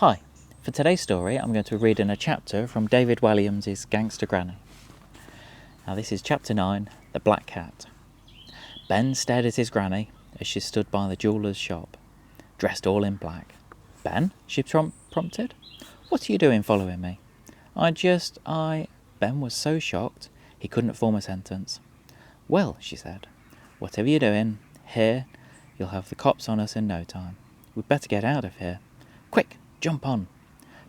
Hi, for today's story I'm going to read in a chapter from David Walliams' Gangsta Granny. Now this is chapter 9, The Black Cat. Ben stared at his granny as she stood by the jeweller's shop, dressed all in black. Ben, she prompted, what are you doing following me? Ben was so shocked he couldn't form a sentence. Well, she said, whatever you're doing, here, you'll have the cops on us in no time. We'd better get out of here. Quick, jump on.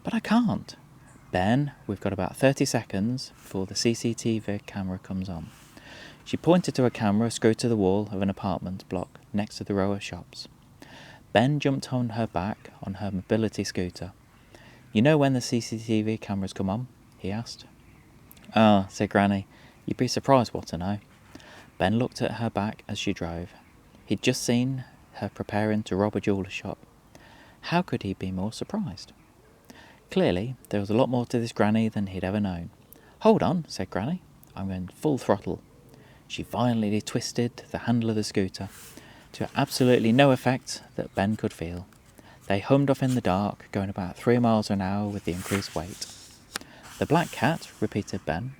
But I can't. Ben, we've got about 30 seconds before the CCTV camera comes on. She pointed to a camera screwed to the wall of an apartment block next to the row of shops. Ben jumped on her back on her mobility scooter. You know when the CCTV cameras come on? He asked. Ah, said Granny. You'd be surprised what to know. Ben looked at her back as she drove. He'd just seen her preparing to rob a jeweller's shop. How could he be more surprised? Clearly, there was a lot more to this Granny than he'd ever known. Hold on, said Granny. I'm going full throttle. She violently twisted the handle of the scooter, to absolutely no effect that Ben could feel. They hummed off in the dark, going about 3 miles an hour with the increased weight. The black cat, repeated Ben.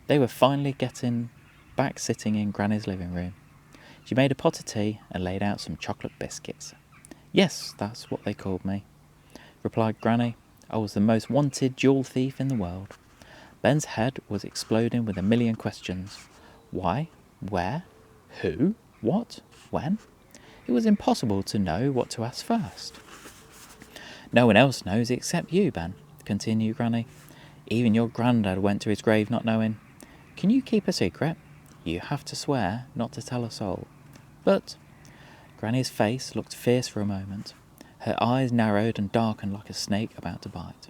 They were finally getting back sitting in Granny's living room. She made a pot of tea and laid out some chocolate biscuits. Yes, that's what they called me, replied Granny. I was the most wanted jewel thief in the world. Ben's head was exploding with a million questions. Why? Where? Who? What? When? It was impossible to know what to ask first. No one else knows except you, Ben, continued Granny. Even your granddad went to his grave not knowing. Can you keep a secret? You have to swear not to tell a soul. But Granny's face looked fierce for a moment. Her eyes narrowed and darkened like a snake about to bite.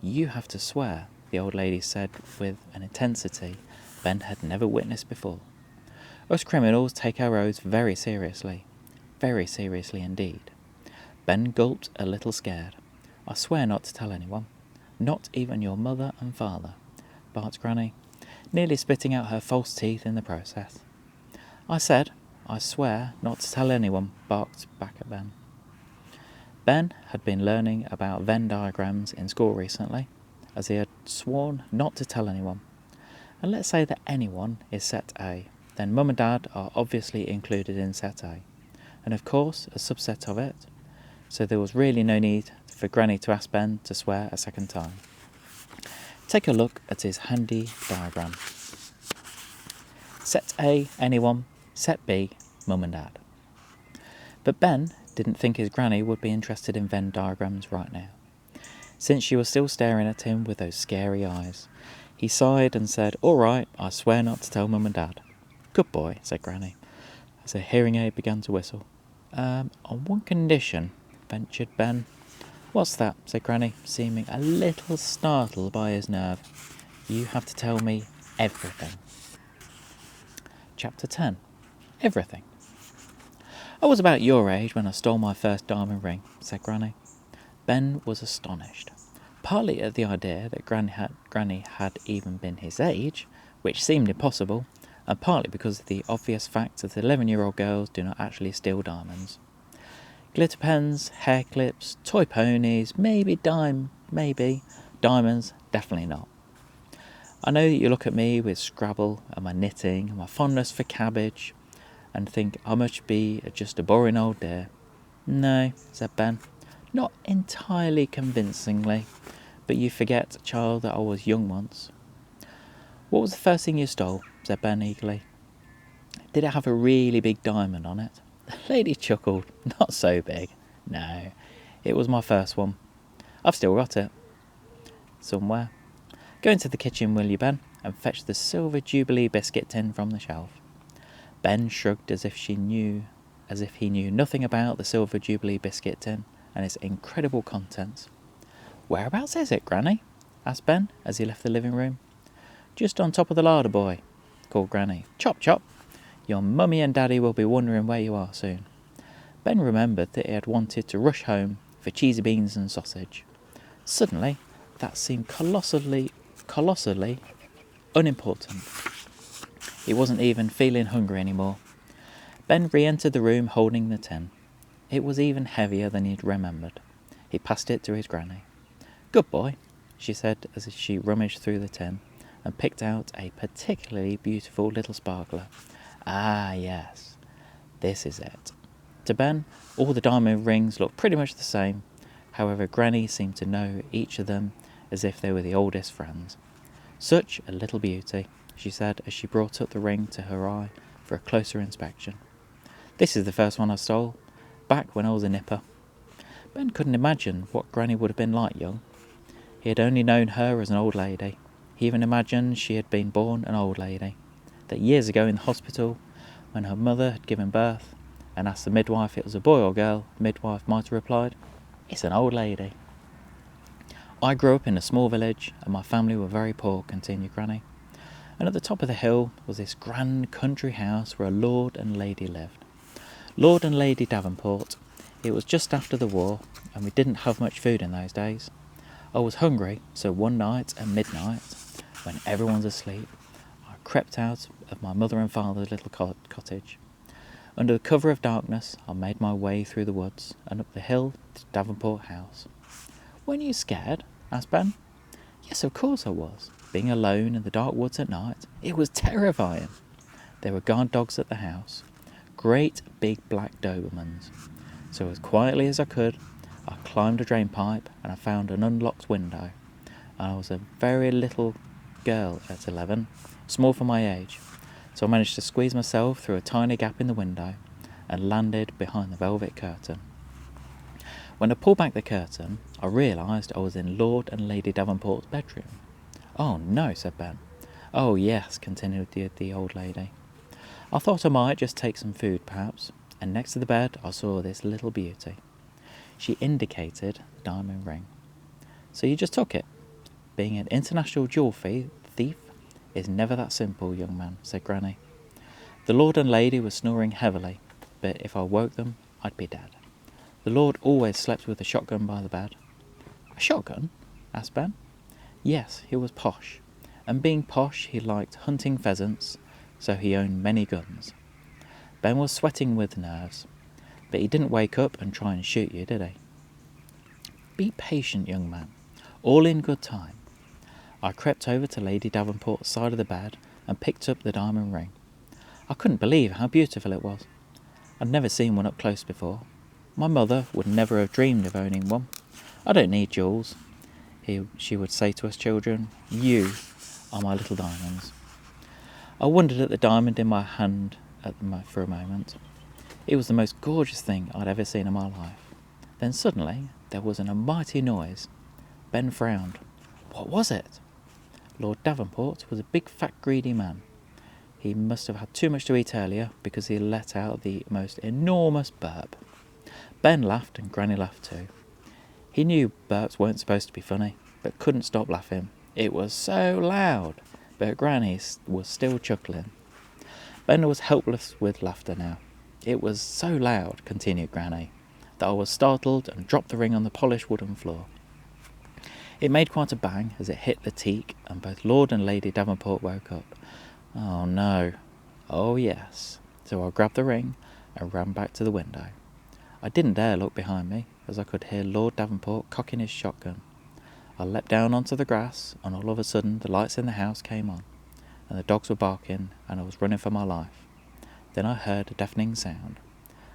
You have to swear, the old lady said with an intensity Ben had never witnessed before. Us criminals take our oaths very seriously indeed. Ben gulped a little scared. I swear not to tell anyone, not even your mother and father, barked Granny, nearly spitting out her false teeth in the process. I said, I swear not to tell anyone, barked back at Ben. Ben had been learning about Venn diagrams in school recently, as he had sworn not to tell anyone. And let's say that anyone is set A, then Mum and Dad are obviously included in set A, and of course a subset of it, so there was really no need for Granny to ask Ben to swear a second time. Take a look at his handy diagram. Set A, anyone, set B, Mum and Dad. But Ben didn't think his Granny would be interested in Venn diagrams right now, since she was still staring at him with those scary eyes. He sighed and said, All right, I swear not to tell Mum and Dad. Good boy, said Granny, as her hearing aid began to whistle. On one condition, ventured Ben. What's that, said Granny, seeming a little startled by his nerve. You have to tell me everything. Chapter 10. Everything. I was about your age when I stole my first diamond ring, said Granny. Ben was astonished, partly at the idea that Granny had even been his age, which seemed impossible, and partly because of the obvious fact that 11-year-old girls do not actually steal diamonds. Glitter pens, hair clips, toy ponies, maybe, diamonds, definitely not. I know that you look at me with Scrabble and my knitting and my fondness for cabbage and think I must be just a boring old dear. No, said Ben, not entirely convincingly, but you forget, child, that I was young once. What was the first thing you stole? Said Ben eagerly. Did it have a really big diamond on it? The lady chuckled. Not so big. No, it was my first one. I've still got it. Somewhere. Go into the kitchen, will you, Ben, and fetch the silver Jubilee biscuit tin from the shelf. Ben shrugged as if he knew nothing about the silver Jubilee biscuit tin and its incredible contents. Whereabouts is it, Granny? Asked Ben as he left the living room. Just on top of the larder, boy, called Granny. Chop, chop. Your mummy and daddy will be wondering where you are soon. Ben remembered that he had wanted to rush home for cheesy beans and sausage. Suddenly, that seemed colossally unimportant. He wasn't even feeling hungry anymore. Ben re-entered the room holding the tin. It was even heavier than he'd remembered. He passed it to his granny. "Good boy," she said as she rummaged through the tin and picked out a particularly beautiful little sparkler. "Ah, yes, this is it." To Ben, all the diamond rings looked pretty much the same. However, Granny seemed to know each of them as if they were the oldest friends. "Such a little beauty," she said as she brought up the ring to her eye for a closer inspection. "This is the first one I stole, back when I was a nipper." Ben couldn't imagine what Granny would have been like young. He had only known her as an old lady. He even imagined she had been born an old lady. That years ago in the hospital, when her mother had given birth and asked the midwife if it was a boy or girl, the midwife might have replied, "It's an old lady." "I grew up in a small village and my family were very poor," continued Granny. "And at the top of the hill was this grand country house where a lord and lady lived. Lord and Lady Davenport. It was just after the war and we didn't have much food in those days. I was hungry, so one night at midnight, when everyone's asleep, I crept out of my mother and father's little cottage. Under the cover of darkness, I made my way through the woods and up the hill to Davenport House." "Weren't you scared?" asked Ben. "Yes, of course I was. Being alone in the dark woods at night, it was terrifying. There were guard dogs at the house, great big black Dobermans. So as quietly as I could, I climbed a drain pipe and I found an unlocked window. And I was a very little girl at 11, small for my age, so I managed to squeeze myself through a tiny gap in the window and landed behind the velvet curtain. When I pulled back the curtain, I realised I was in Lord and Lady Davenport's bedroom." "Oh no," said Ben. "Oh yes," continued the old lady. "I thought I might just take some food perhaps, and next to the bed I saw this little beauty." She indicated the diamond ring. "So you just took it? Being an international jewel thief is never that simple, young man," said Granny. "The Lord and Lady were snoring heavily, but if I woke them, I'd be dead. The Lord always slept with a shotgun by the bed." "A shotgun?" asked Ben. "Yes, he was posh, and being posh he liked hunting pheasants, so he owned many guns." Ben was sweating with nerves, but he didn't wake up and try and shoot you, did he? "Be patient, young man. All in good time." I crept over to Lady Davenport's side of the bed and picked up the diamond ring. I couldn't believe how beautiful it was. I'd never seen one up close before. My mother would never have dreamed of owning one. "I don't need jewels," she would say to us children. "You are my little diamonds." I wondered at the diamond in my hand for a moment. It was the most gorgeous thing I'd ever seen in my life. Then suddenly there was a mighty noise. Ben frowned. What was it? Lord Davenport was a big fat greedy man. He must have had too much to eat earlier because he let out the most enormous burp. Ben laughed and Granny laughed too. He knew burps weren't supposed to be funny, but couldn't stop laughing. It was so loud, but Granny was still chuckling. Ben was helpless with laughter now. "It was so loud," continued Granny, "that I was startled and dropped the ring on the polished wooden floor. It made quite a bang as it hit the teak, and both Lord and Lady Davenport woke up. Oh no. Oh yes. So I grabbed the ring and ran back to the window. I didn't dare look behind me, as I could hear Lord Davenport cocking his shotgun. I leapt down onto the grass, and all of a sudden the lights in the house came on, and the dogs were barking, and I was running for my life. Then I heard a deafening sound.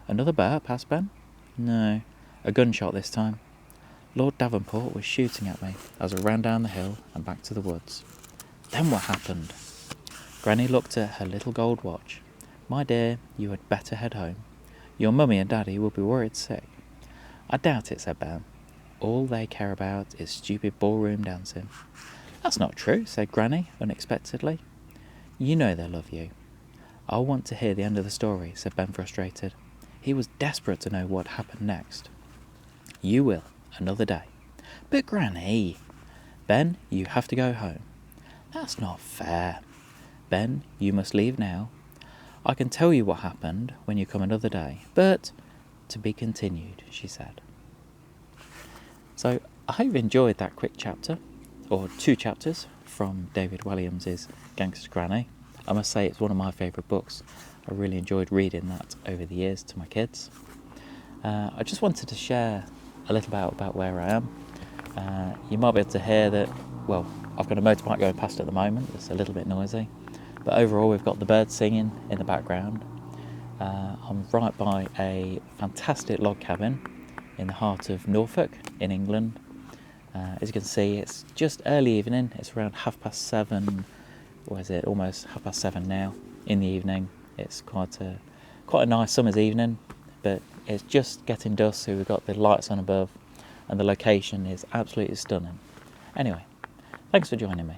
"Another burp?" asked Ben. "No, a gunshot this time. Lord Davenport was shooting at me as I ran down the hill and back to the woods." "Then what happened?" Granny looked at her little gold watch. "My dear, you had better head home. Your mummy and daddy will be worried sick." "I doubt it," said Ben. "All they care about is stupid ballroom dancing." "That's not true," said Granny unexpectedly. "You know they love you." "I want to hear the end of the story," said Ben, frustrated. He was desperate to know what happened next. "You will, another day." "But Granny..." "Ben, you have to go home." "That's not fair." "Ben, you must leave now. I can tell you what happened when you come another day, but..." "To be continued," she said. So, I hope you enjoyed that quick chapter, or 2 chapters, from David Walliams' Gangsta Granny. I must say it's one of my favourite books. I really enjoyed reading that over the years to my kids. I just wanted to share a little about where I am. You might be able to hear that, well, I've got a motorbike going past at the moment. It's a little bit noisy. But overall, we've got the birds singing in the background. I'm right by a fantastic log cabin in the heart of Norfolk in England. As you can see, it's just early evening. It's around 7:30, or is it almost 7:30 now in the evening. It's quite a nice summer's evening, but it's just getting dusk, so we've got the lights on above, and the location is absolutely stunning. Anyway, thanks for joining me.